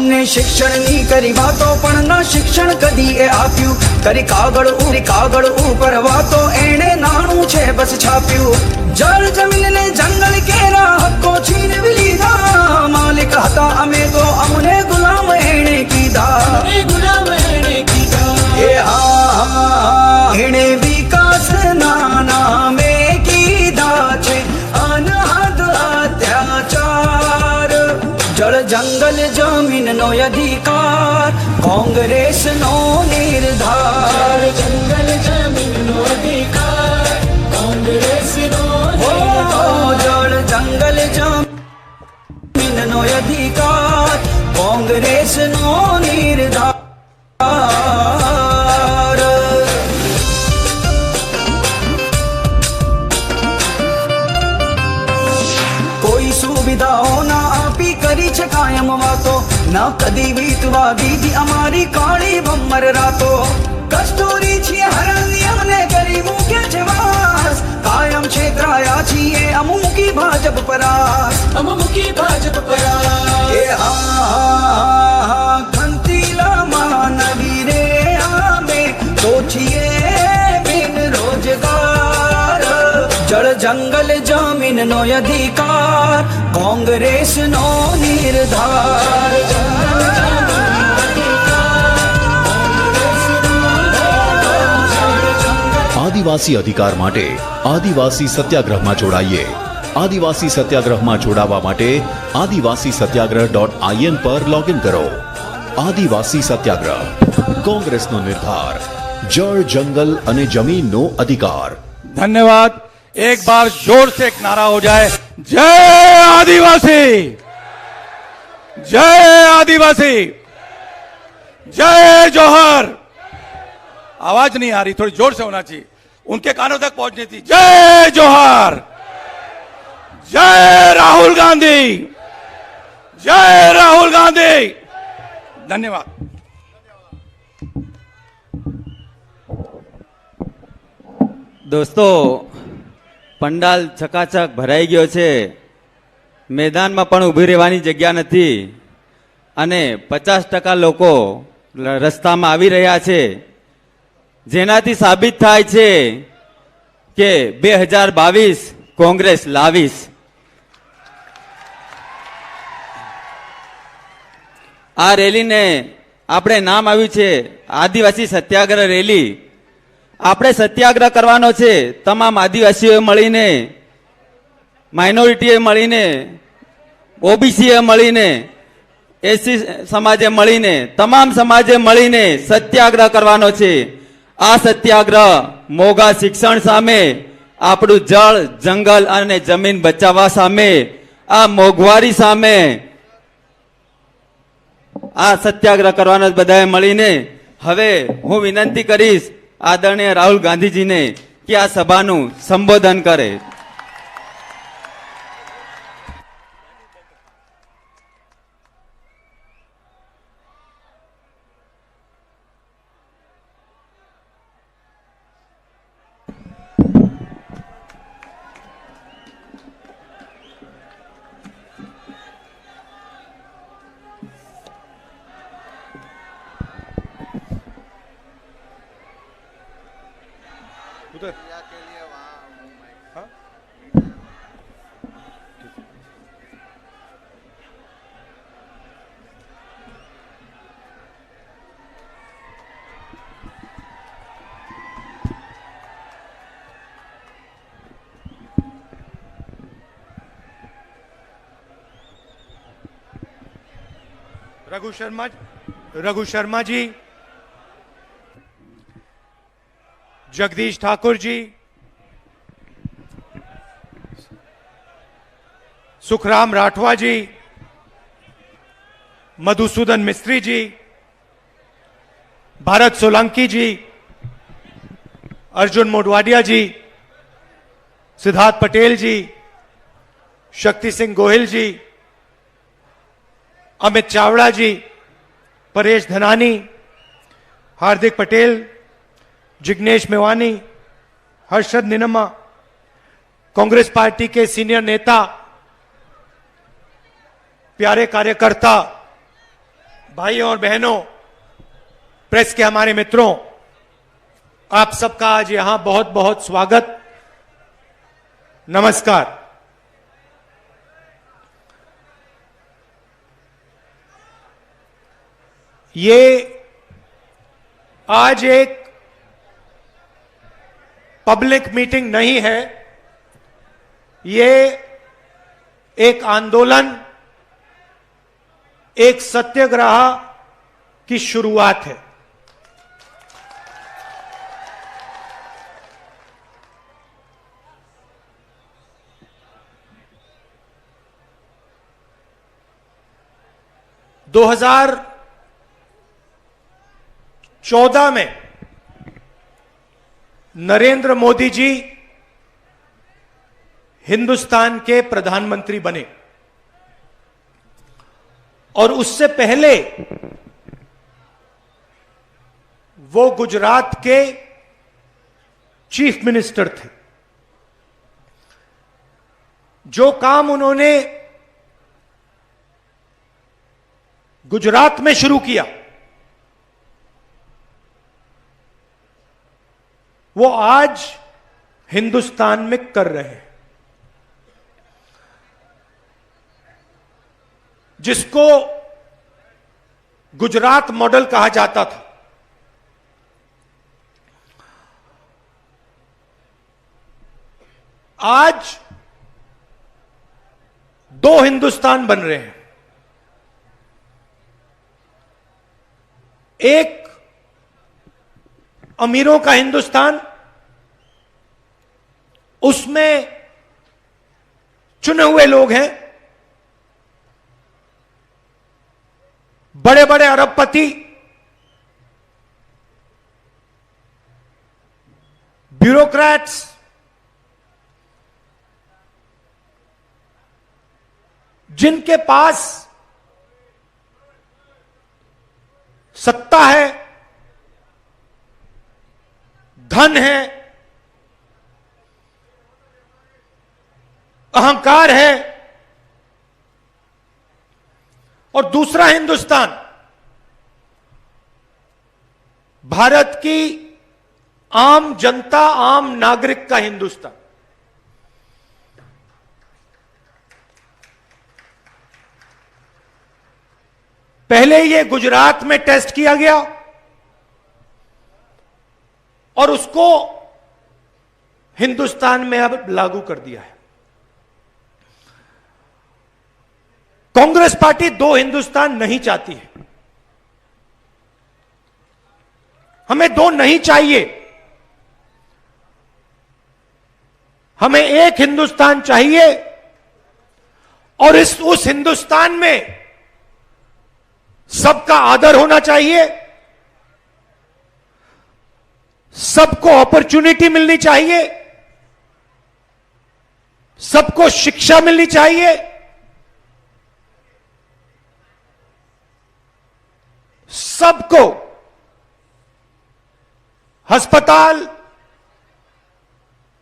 અમને શિક્ષણની કરી વાતો પણ ન શિક્ષણ કદી એ આપ્યું. કરી કાગળ ઉપર વાતો એણે નાણું છે બસ છાપ્યું. જળ જમીન ને જંગલ કેરા હક્કો છીનવી લીધા. માલિક હતા અમે તો અમને ગુલામ એણે કીધા. એ હા એણે વિકાસ ના નામે કીધા છે અનહદ અત્યાચાર. જળ જંગલ જમીન નો અધિકાર કોંગ્રેસ નો નિર્ધાર. જંગલ જમીન નો અધિકાર કોંગ્રેસ નો જળ જંગલ જમીન નો અધિકાર કોંગ્રેસ નો નિર્ધાર. કોઈ સુવિધાઓ ના આપી કરી છે કાયમ વાતો. ના કદી વીતવા દીધી અમારી કાળી ભમ્મર રાતો. કસ્તુરી છીએ હરણ્યને કરી મૂકે છે વાસ. કાયમ છેતરાયા છીએ અમુકી ભાજપ પરાસ. અમુકી ભાજપ પરાસ. એ હા ખંતીલા માનવી રે આમે તો છીએ બિન રોજગાર. જળ જંગલ જમીન નો અધિકાર કોંગ્રેસ નો નિર્ધાર. આદિવાસી અધિકાર માટે આદિવાસી સત્યાગ્રહમાં જોડાઈએ. આદિવાસી સત્યાગ્રહમાં જોડાવા માટે adivasisatyagrah.in પર લોગિન કરો. આદિવાસી સત્યાગ્રહ કોંગ્રેસનો નિર્ધાર. જળ જંગલ અને જમીનનો અધિકાર. धन्यवाद. एक बार जोर से एक नारा हो जाए, जय आदिवासी, जय आदिवासी, जय जोहर. आवाज नहीं आ रही, थोड़ी जोर से होना चाहिए, उनके कानों तक पहुंचनी थी. जय जोहर, जय राहुल गांधी, जय राहुल गांधी. धन्यवाद. દોસ્તો, પંડાલ ચકાચક ભરાઈ ગયો છે. મેદાનમાં પણ ઊભી રહેવાની જગ્યા નથી અને 50% લોકો રસ્તામાં આવી રહ્યા છે, જેનાથી સાબિત થાય છે કે 2022 કોંગ્રેસ લાવીશ. આ રેલીને આપણે નામ આવ્યું છે આદિવાસી સત્યાગ્રહ રેલી. આપણે સત્યાગ્રહ કરવાનો છે તમામ આદિવાસીઓએ મળીને, માઇનોરિટીએ મળીને, ઓબીસીએ મળીને, એસસી સમાજે મળીને, તમામ સમાજે મળીને સત્યાગ્રહ કરવાનો છે. આ સત્યાગ્રહ મોંઘા શિક્ષણ સામે, આપણું જળ જંગલ અને જમીન બચાવવા સામે, આ મોંઘવારી સામે આ સત્યાગ્રહ કરવાનો બધાએ મળીને. હવે હું વિનંતી કરીશ આદરણીય રાહુલ ગાંધીજીને કે આ સભાનું સંબોધન કરે. रघु शर्मा जी, जगदीश ठाकुर जी, सुखराम राठवा जी, मधुसूदन मिस्त्री जी, भारत सोलंकी जी, अर्जुन मोडवाडिया जी, सिद्धार्थ पटेल जी, शक्ति सिंह गोहिल जी, अमित चावड़ा जी, परेश धनानी, हार्दिक पटेल, जिग्नेश मेवानी, हर्षद निनमा, कांग्रेस पार्टी के सीनियर नेता, प्यारे कार्यकर्ता, भाइयों और बहनों, प्रेस के हमारे मित्रों, आप सबका आज यहां बहुत बहुत स्वागत, नमस्कार। ये आज एक पब्लिक मीटिंग नहीं है, ये एक आंदोलन, एक सत्याग्रह की शुरुआत है। दो 2014 में नरेंद्र मोदी जी हिंदुस्तान के प्रधानमंत्री बने और उससे पहले वो गुजरात के चीफ मिनिस्टर थे। जो काम उन्होंने गुजरात में शुरू किया, वो आज हिंदुस्तान में कर रहे हैं, जिसको गुजरात मॉडल कहा जाता था। आज दो हिंदुस्तान बन रहे हैं। एक अमीरों का हिंदुस्तान, उसमें चुने हुए लोग हैं, बड़े बड़े अरबपति, ब्यूरोक्रेट्स, जिनके पास सत्ता है, धन है, अहंकार है। और दूसरा हिंदुस्तान भारत की आम जनता, आम नागरिक का हिंदुस्तान। पहले ये गुजरात में टेस्ट किया गया और उसको हिंदुस्तान में अब लागू कर दिया है। कांग्रेस पार्टी दो हिंदुस्तान नहीं चाहती है। हमें दो नहीं चाहिए, हमें एक हिंदुस्तान चाहिए। और उस हिंदुस्तान में सबका आदर होना चाहिए, सबको अपॉर्चुनिटी मिलनी चाहिए, सबको शिक्षा मिलनी चाहिए, सबको अस्पताल,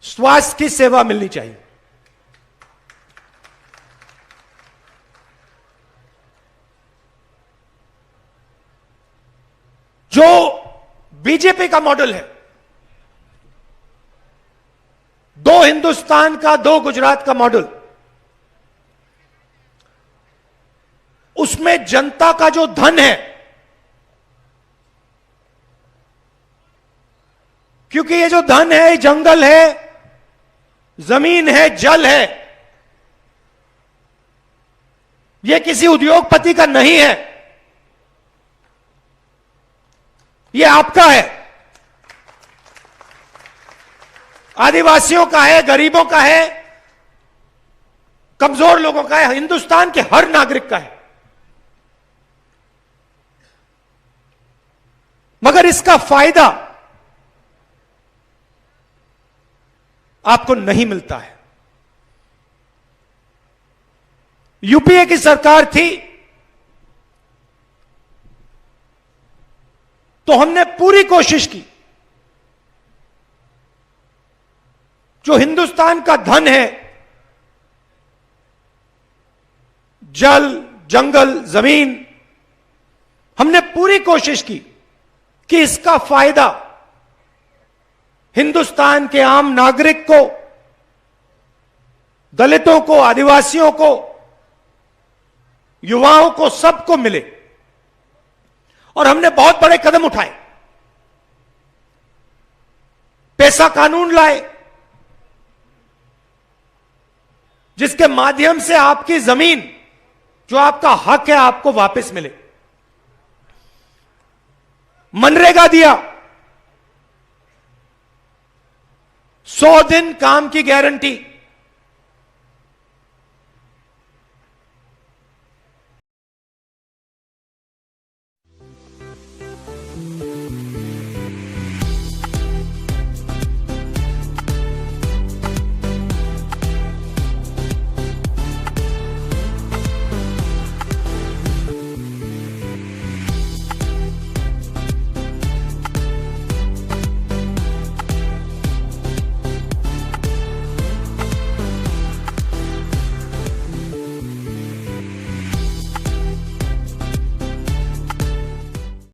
स्वास्थ्य की सेवा मिलनी चाहिए। जो बीजेपी का मॉडल है, दो हिंदुस्तान का, दो गुजरात का मॉडल, उसमें जनता का जो धन है, क्योंकि ये जो धन है, जंगल है, जमीन है, जल है, ये किसी उद्योगपति का नहीं है, ये आपका है, आदिवासियों का है, गरीबों का है, कमजोर लोगों का है, हिंदुस्तान के हर नागरिक का है। मगर इसका फायदा आपको नहीं मिलता है। यूपीए की सरकार थी तो हमने पूरी कोशिश की, जो हिंदुस्तान का धन है, जल, जंगल, जमीन, हमने पूरी कोशिश की कि इसका फायदा हिंदुस्तान के आम नागरिक को, दलितों को, आदिवासियों को, युवाओं को, सबको मिले। और हमने बहुत बड़े कदम उठाए। पैसा कानून लाए जिसके माध्यम से आपकी जमीन, जो आपका हक है, आपको वापस मिले। मनरेगा दिया, 100 दिन काम की गारंटी।